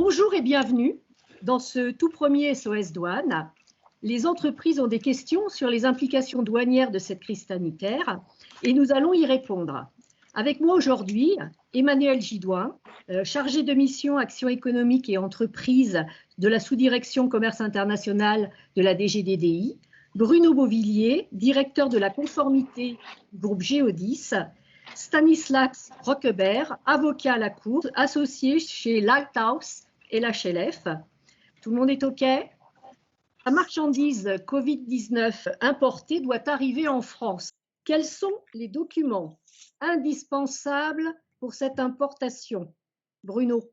Bonjour et bienvenue dans ce tout premier SOS Douane. Les entreprises ont des questions sur les implications douanières de cette crise sanitaire et nous allons y répondre. Avec moi aujourd'hui, Emmanuel Gidouin, chargé de mission Action économique et entreprise de la sous-direction commerce international de la DGDDI, Bruno Beauvillier, directeur de la conformité du groupe Géodis, Stanislas Roquebert, avocat à la Cour, associé chez Lighthouse et l'HLF. Tout le monde est OK? La marchandise Covid-19 importée doit arriver en France. Quels sont les documents indispensables pour cette importation? Bruno.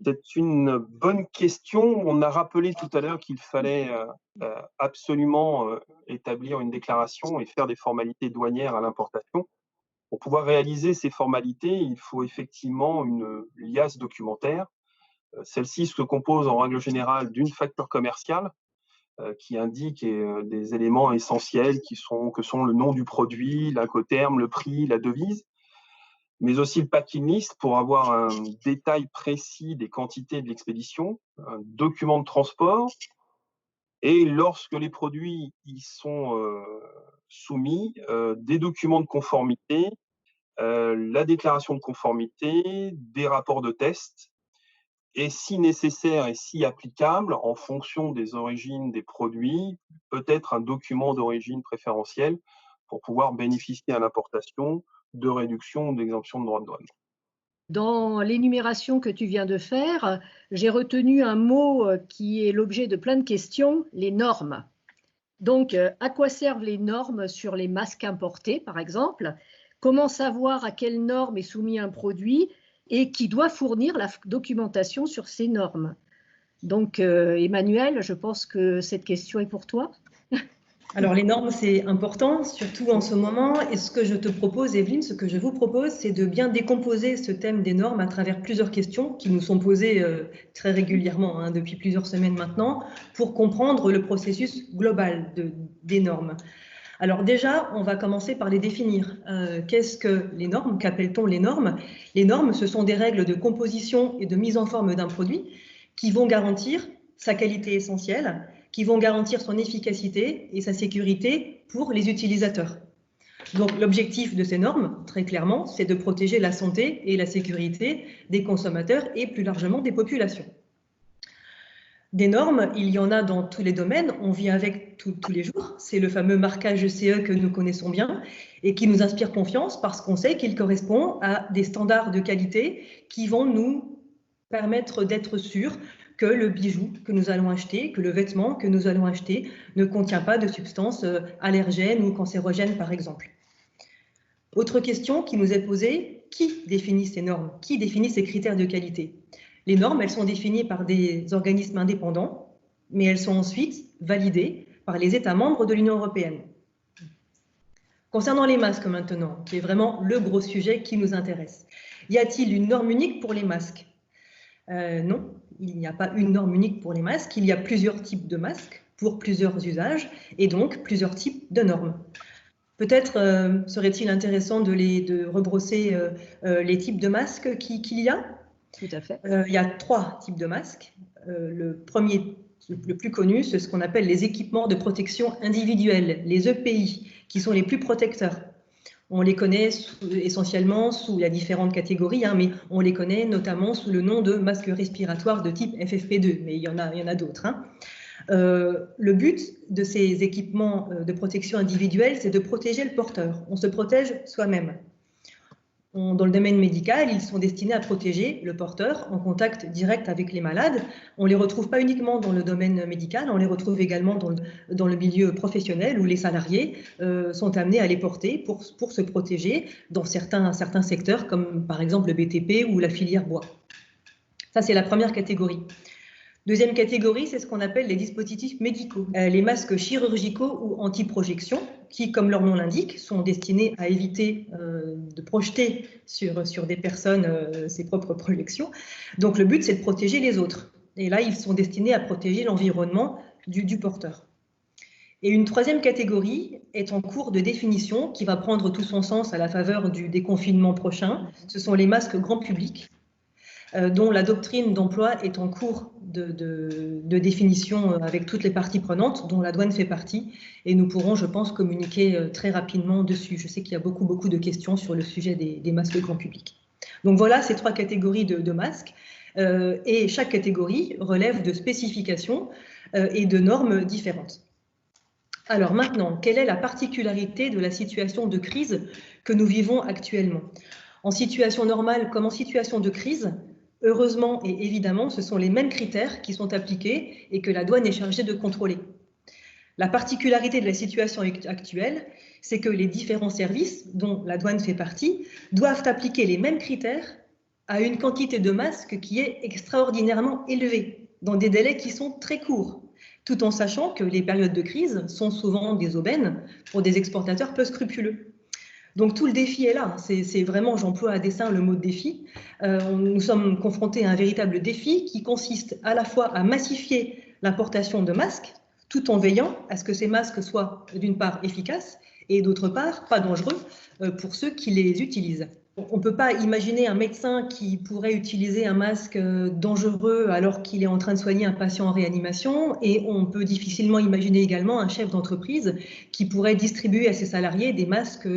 C'est une bonne question. On a rappelé tout à l'heure qu'il fallait absolument établir une déclaration et faire des formalités douanières à l'importation. Pour pouvoir réaliser ces formalités, il faut effectivement une liasse documentaire. Celle-ci se compose en règle générale d'une facture commerciale qui indique des éléments essentiels que sont le nom du produit, l'incoterm, le prix, la devise, mais aussi le packing list pour avoir un détail précis des quantités de l'expédition, un document de transport, et lorsque les produits y sont soumis, des documents de conformité, la déclaration de conformité, des rapports de test, et si nécessaire et si applicable, en fonction des origines des produits, peut-être un document d'origine préférentielle pour pouvoir bénéficier à l'importation de réduction ou d'exemption de droits de douane. Dans l'énumération que tu viens de faire, j'ai retenu un mot qui est l'objet de plein de questions, les normes. Donc, à quoi servent les normes sur les masques importés, par exemple? Comment savoir à quelles normes est soumis un produit et qui doit fournir la documentation sur ces normes? Donc, Emmanuel, je pense que cette question est pour toi. Alors, les normes, c'est important, surtout en ce moment. Et ce que je te propose, Evelyne, ce que je vous propose, c'est de bien décomposer ce thème des normes à travers plusieurs questions qui nous sont posées très régulièrement, depuis plusieurs semaines maintenant, pour comprendre le processus global des normes. Alors déjà, on va commencer par les définir. Qu'est-ce que les normes? Qu'appelle-t-on les normes? Les normes, ce sont des règles de composition et de mise en forme d'un produit qui vont garantir sa qualité essentielle, qui vont garantir son efficacité et sa sécurité pour les utilisateurs. Donc l'objectif de ces normes, très clairement, c'est de protéger la santé et la sécurité des consommateurs et plus largement des populations. Des normes, il y en a dans tous les domaines, on vit avec tous les jours. C'est le fameux marquage CE que nous connaissons bien et qui nous inspire confiance parce qu'on sait qu'il correspond à des standards de qualité qui vont nous permettre d'être sûrs que le bijou que nous allons acheter, que le vêtement que nous allons acheter ne contient pas de substances allergènes ou cancérogènes, par exemple. Autre question qui nous est posée, qui définit ces normes? Qui définit ces critères de qualité? Les normes, elles sont définies par des organismes indépendants, mais elles sont ensuite validées par les États membres de l'Union européenne. Concernant les masques maintenant, qui est vraiment le gros sujet qui nous intéresse, y a-t-il une norme unique pour les masques? Non, il n'y a pas une norme unique pour les masques, il y a plusieurs types de masques pour plusieurs usages et donc plusieurs types de normes. Peut-être serait-il intéressant de rebrosser les types de masques qu'il y a. Tout à fait. Il y a 3 types de masques. Le premier, le plus connu, c'est ce qu'on appelle les équipements de protection individuelle, les EPI, qui sont les plus protecteurs. On les connaît essentiellement il y a différentes catégories, mais on les connaît notamment sous le nom de masques respiratoires de type FFP2, mais il y en a d'autres. Le but de ces équipements de protection individuelle, c'est de protéger le porteur. On se protège soi-même. Dans le domaine médical, ils sont destinés à protéger le porteur en contact direct avec les malades. On ne les retrouve pas uniquement dans le domaine médical, on les retrouve également dans le milieu professionnel où les salariés sont amenés à les porter pour se protéger dans certains secteurs comme par exemple le BTP ou la filière bois. Ça, c'est la première catégorie. Deuxième catégorie, c'est ce qu'on appelle les dispositifs médicaux, les masques chirurgicaux ou anti-projection, qui, comme leur nom l'indique, sont destinés à éviter de projeter sur des personnes ses propres projections. Donc le but, c'est de protéger les autres. Et là, ils sont destinés à protéger l'environnement du porteur. Et une troisième catégorie est en cours de définition, qui va prendre tout son sens à la faveur du déconfinement prochain. Ce sont les masques grand public. dont la doctrine d'emploi est en cours de définition avec toutes les parties prenantes, dont la douane fait partie, et nous pourrons, je pense, communiquer très rapidement dessus. Je sais qu'il y a beaucoup de questions sur le sujet des masques grand public. Donc voilà ces 3 catégories de masques, et chaque catégorie relève de spécifications et de normes différentes. Alors maintenant, quelle est la particularité de la situation de crise que nous vivons actuellement? En situation normale comme en situation de crise, heureusement et évidemment, ce sont les mêmes critères qui sont appliqués et que la douane est chargée de contrôler. La particularité de la situation actuelle, c'est que les différents services, dont la douane fait partie, doivent appliquer les mêmes critères à une quantité de masques qui est extraordinairement élevée, dans des délais qui sont très courts, tout en sachant que les périodes de crise sont souvent des aubaines pour des exportateurs peu scrupuleux. Donc tout le défi est là, c'est vraiment, j'emploie à dessein le mot défi. Nous sommes confrontés à un véritable défi qui consiste à la fois à massifier l'importation de masques, tout en veillant à ce que ces masques soient d'une part efficaces et d'autre part pas dangereux pour ceux qui les utilisent. On ne peut pas imaginer un médecin qui pourrait utiliser un masque dangereux alors qu'il est en train de soigner un patient en réanimation, et on peut difficilement imaginer également un chef d'entreprise qui pourrait distribuer à ses salariés des masques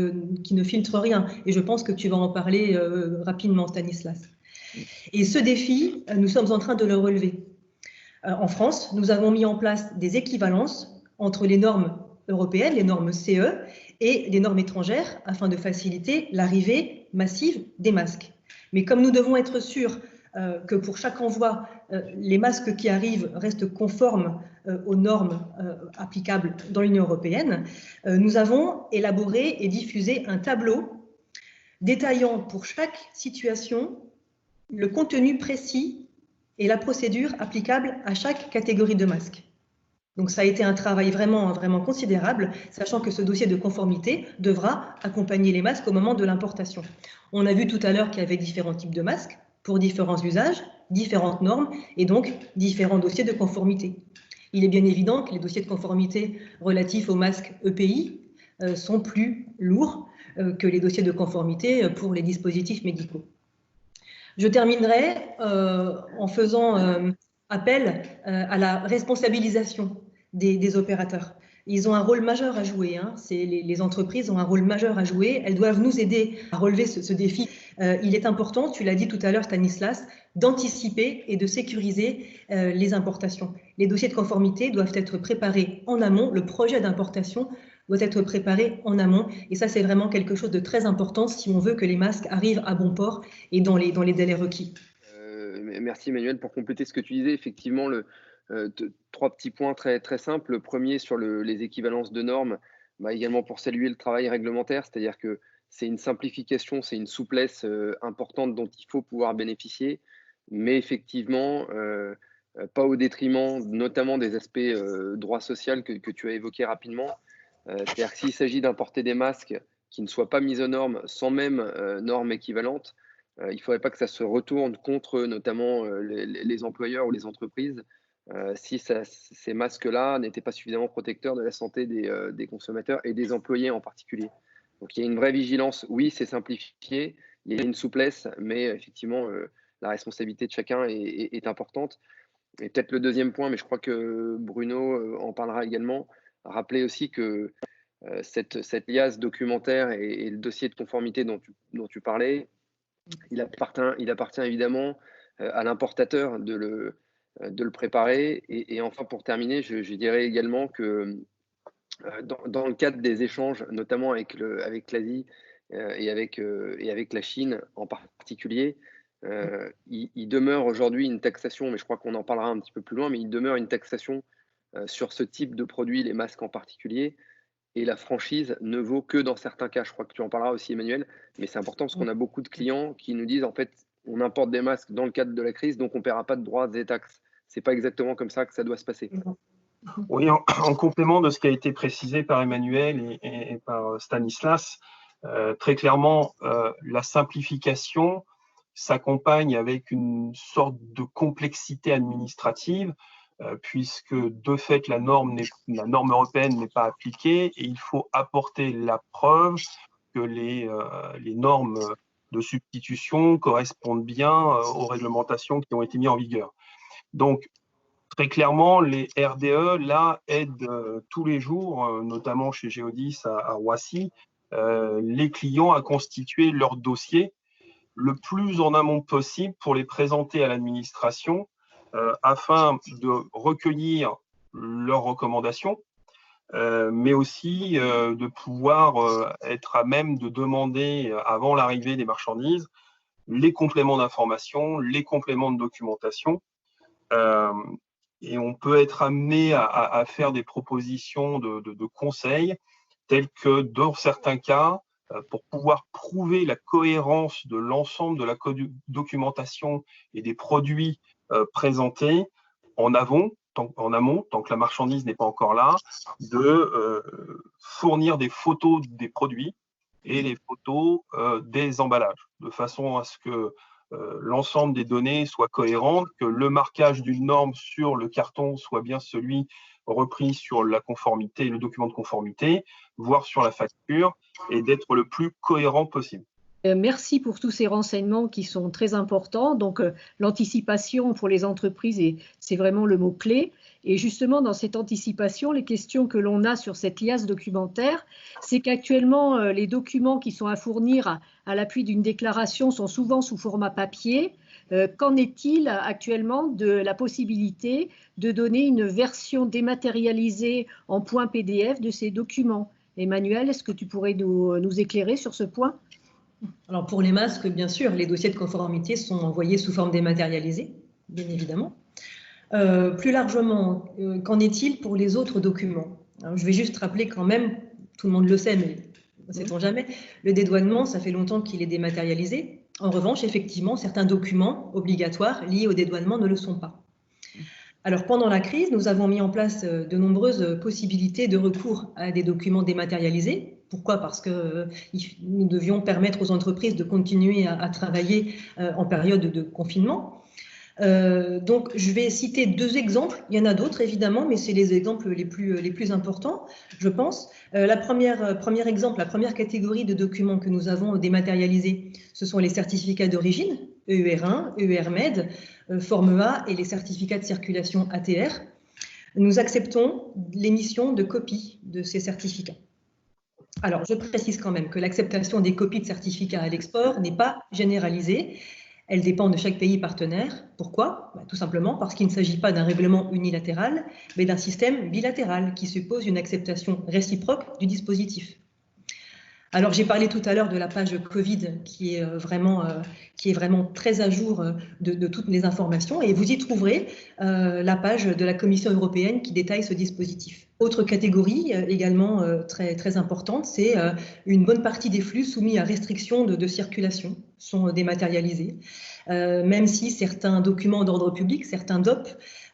qui ne filtrent rien. Et je pense que tu vas en parler rapidement, Stanislas. Et ce défi, nous sommes en train de le relever. En France, nous avons mis en place des équivalences entre les normes européennes, les normes CE, et les normes étrangères afin de faciliter l'arrivée massive des masques. Mais comme nous devons être sûrs que pour chaque envoi, les masques qui arrivent restent conformes aux normes applicables dans l'Union européenne, nous avons élaboré et diffusé un tableau détaillant pour chaque situation le contenu précis et la procédure applicable à chaque catégorie de masques. Donc ça a été un travail vraiment considérable, sachant que ce dossier de conformité devra accompagner les masques au moment de l'importation. On a vu tout à l'heure qu'il y avait différents types de masques pour différents usages, différentes normes et donc différents dossiers de conformité. Il est bien évident que les dossiers de conformité relatifs aux masques EPI sont plus lourds que les dossiers de conformité pour les dispositifs médicaux. Je terminerai en faisant appel à la responsabilisation des opérateurs. Ils ont un rôle majeur à jouer. Hein. Les entreprises ont un rôle majeur à jouer. Elles doivent nous aider à relever ce défi. Il est important, tu l'as dit tout à l'heure, Stanislas, d'anticiper et de sécuriser les importations. Les dossiers de conformité doivent être préparés en amont. Le projet d'importation doit être préparé en amont. Et ça, c'est vraiment quelque chose de très important si on veut que les masques arrivent à bon port et dans les délais requis. Merci Emmanuel pour compléter ce que tu disais. Effectivement, 3 petits points très simples. Le premier sur les équivalences de normes, également pour saluer le travail réglementaire, c'est-à-dire que c'est une simplification, c'est une souplesse importante dont il faut pouvoir bénéficier, mais effectivement, pas au détriment notamment des aspects droit social que tu as évoqués rapidement. C'est-à-dire que s'il s'agit d'importer des masques qui ne soient pas mis aux normes sans même normes équivalentes, il ne faudrait pas que ça se retourne contre notamment les employeurs ou les entreprises si ces masques-là n'étaient pas suffisamment protecteurs de la santé des consommateurs et des employés en particulier. Donc il y a une vraie vigilance. Oui, c'est simplifié, il y a une souplesse, mais effectivement, la responsabilité de chacun est importante. Et peut-être le deuxième point, mais je crois que Bruno en parlera également, rappeler aussi que cette liasse documentaire et le dossier de conformité dont tu parlais, il appartient évidemment à l'importateur de le préparer. Et enfin, pour terminer, je dirais également que dans le cadre des échanges, notamment avec l'Asie et avec la Chine en particulier, il demeure aujourd'hui une taxation, mais je crois qu'on en parlera un petit peu plus loin, mais il demeure une taxation sur ce type de produits, les masques en particulier, et la franchise ne vaut que dans certains cas. Je crois que tu en parleras aussi, Emmanuel, mais c'est important parce qu'on a beaucoup de clients qui nous disent en fait, on importe des masques dans le cadre de la crise, donc on ne paiera pas de droits et taxes. Ce n'est pas exactement comme ça que ça doit se passer. Oui, en complément de ce qui a été précisé par Emmanuel et par Stanislas, très clairement, la simplification s'accompagne avec une sorte de complexité administrative, puisque de fait, la norme européenne n'est pas appliquée et il faut apporter la preuve que les normes de substitution correspondent bien aux réglementations qui ont été mises en vigueur. Donc, très clairement, les RDE, là, aident tous les jours, notamment chez Géodis à Roissy, les clients à constituer leur dossier le plus en amont possible pour les présenter à l'administration afin de recueillir leurs recommandations, mais aussi de pouvoir être à même de demander, avant l'arrivée des marchandises, les compléments d'information, les compléments de documentation. Et on peut être amené à faire des propositions de conseils, tels que dans certains cas, pour pouvoir prouver la cohérence de l'ensemble de la documentation et des produits présentés en amont, tant que la marchandise n'est pas encore là, de fournir des photos des produits et les photos des emballages, de façon à ce que l'ensemble des données soit cohérente, que le marquage d'une norme sur le carton soit bien celui repris sur la conformité, le document de conformité, voire sur la facture, et d'être le plus cohérent possible. Merci pour tous ces renseignements qui sont très importants. Donc, l'anticipation pour les entreprises, c'est vraiment le mot-clé. Et justement, dans cette anticipation, les questions que l'on a sur cette liasse documentaire, c'est qu'actuellement, les documents qui sont à fournir à l'appui d'une déclaration sont souvent sous format papier. Qu'en est-il actuellement de la possibilité de donner une version dématérialisée en point PDF de ces documents? Emmanuel, est-ce que tu pourrais nous éclairer sur ce point? Alors pour les masques, bien sûr, les dossiers de conformité sont envoyés sous forme dématérialisée, bien évidemment. Plus largement, qu'en est-il pour les autres documents? Alors, je vais juste rappeler quand même, tout le monde le sait, mais ne sait-on jamais, le dédouanement, ça fait longtemps qu'il est dématérialisé. En revanche, effectivement, certains documents obligatoires liés au dédouanement ne le sont pas. Alors pendant la crise, nous avons mis en place de nombreuses possibilités de recours à des documents dématérialisés. Pourquoi? Parce que nous devions permettre aux entreprises de continuer à travailler en période de confinement. Donc, je vais citer 2 exemples. Il y en a d'autres, évidemment, mais c'est les exemples les plus importants, je pense. Premier exemple, la première catégorie de documents que nous avons dématérialisés, ce sont les certificats d'origine, EUR1, EUR-MED, Forme A et les certificats de circulation ATR. Nous acceptons l'émission de copies de ces certificats. Alors, je précise quand même que l'acceptation des copies de certificats à l'export n'est pas généralisée. Elle dépend de chaque pays partenaire. Pourquoi? Tout simplement parce qu'il ne s'agit pas d'un règlement unilatéral, mais d'un système bilatéral qui suppose une acceptation réciproque du dispositif. Alors, j'ai parlé tout à l'heure de la page Covid qui est vraiment très à jour de toutes les informations, et vous y trouverez la page de la Commission européenne qui détaille ce dispositif. Autre catégorie également très importante, c'est une bonne partie des flux soumis à restriction de circulation sont dématérialisés, même si certains documents d'ordre public, certains DOP,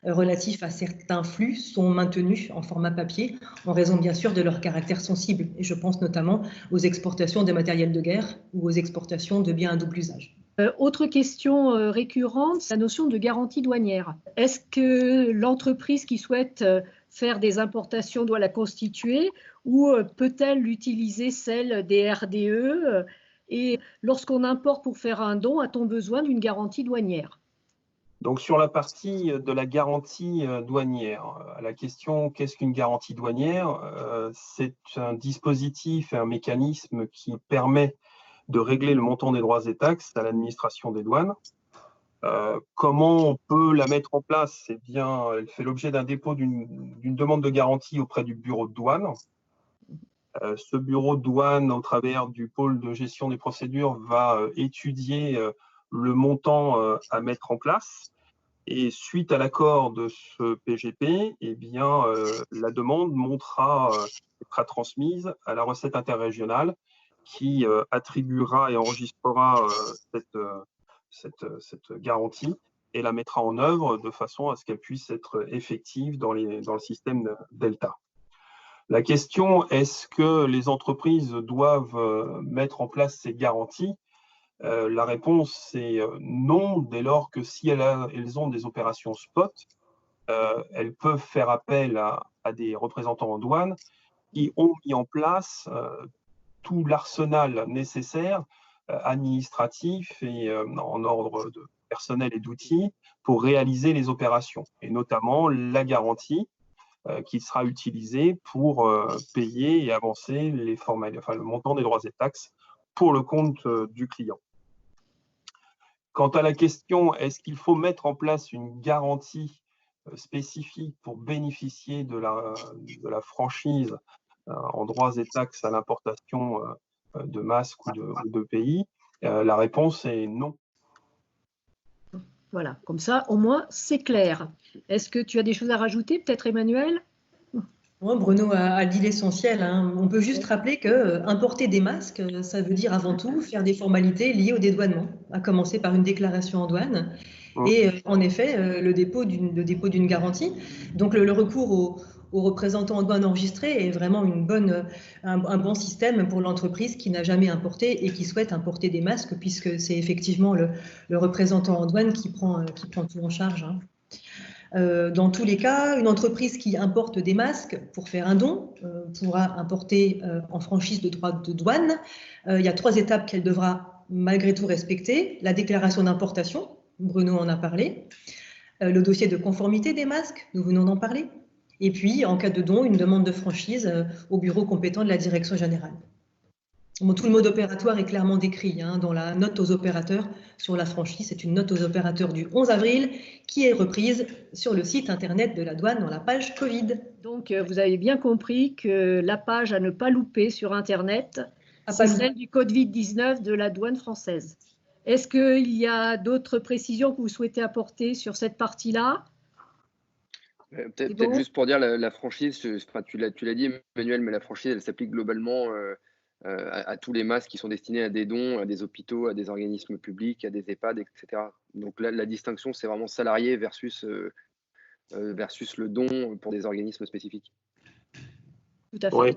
relatifs à certains flux sont maintenus en format papier en raison bien sûr de leur caractère sensible. Et je pense notamment aux exportations de matériel de guerre ou aux exportations de biens à double usage. Autre question récurrente, la notion de garantie douanière. Est-ce que l'entreprise qui souhaite faire des importations doit la constituer ou peut-elle utiliser celle des RDE? Et lorsqu'on importe pour faire un don, a-t-on besoin d'une garantie douanière? Donc, sur la partie de la garantie douanière, à la question « qu'est-ce qu'une garantie douanière ?» c'est un dispositif et un mécanisme qui permet de régler le montant des droits et taxes à l'administration des douanes. Comment on peut la mettre en place? Eh bien, elle fait l'objet d'un dépôt d'une demande de garantie auprès du bureau de douane. Ce bureau de douane, au travers du pôle de gestion des procédures, va étudier le montant à mettre en place. Et suite à l'accord de ce PGP, eh bien, la demande sera transmise à la recette interrégionale qui attribuera et enregistrera cette garantie et la mettra en œuvre de façon à ce qu'elle puisse être effective dans le système Delta. La question, est-ce que les entreprises doivent mettre en place ces garanties? La réponse, c'est non, dès lors que si elles ont des opérations spot, elles peuvent faire appel à des représentants en douane qui ont mis en place tout l'arsenal nécessaire administratifs et en ordre de personnel et d'outils pour réaliser les opérations, et notamment la garantie qui sera utilisée pour payer et avancer le montant des droits et taxes pour le compte du client. Quant à la question, est-ce qu'il faut mettre en place une garantie spécifique pour bénéficier de la franchise en droits et taxes à l'importation de masques ou de pays? La réponse est non. Voilà, comme ça, au moins, c'est clair. Est-ce que tu as des choses à rajouter, peut-être, Emmanuel? Ouais, Bruno a dit l'essentiel, hein. On peut juste rappeler que importer des masques, ça veut dire avant tout faire des formalités liées au dédouanement, à commencer par une déclaration en douane et en effet le dépôt d'une garantie. Donc le recours aux représentants en douane enregistrés est vraiment un bon système pour l'entreprise qui n'a jamais importé et qui souhaite importer des masques, puisque c'est effectivement le représentant en douane qui prend tout en charge, hein. Dans tous les cas, une entreprise qui importe des masques pour faire un don pourra importer en franchise de droits de douane. Il y a 3 étapes qu'elle devra malgré tout respecter. La déclaration d'importation, Bruno en a parlé. Le dossier de conformité des masques, nous venons d'en parler. Et puis, en cas de don, une demande de franchise au bureau compétent de la direction générale. Bon, tout le mode opératoire est clairement décrit dans la note aux opérateurs sur la franchise. C'est une note aux opérateurs du 11 avril qui est reprise sur le site internet de la douane dans la page Covid. Donc, vous avez bien compris que la page à ne pas louper sur Internet, c'est celle du Covid-19 de la douane française. Est-ce qu'il y a d'autres précisions que vous souhaitez apporter sur cette partie-là? Peut-être juste pour dire la franchise, tu l'as dit, Emmanuel, mais la franchise, elle s'applique globalement à tous les masques qui sont destinés à des dons, à des hôpitaux, à des organismes publics, à des EHPAD, etc. Donc là, la distinction, c'est vraiment salarié versus le don pour des organismes spécifiques. Tout à fait. Ouais,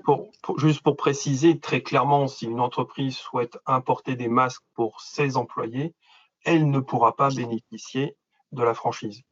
juste pour préciser très clairement, si une entreprise souhaite importer des masques pour ses employés, elle ne pourra pas bénéficier de la franchise.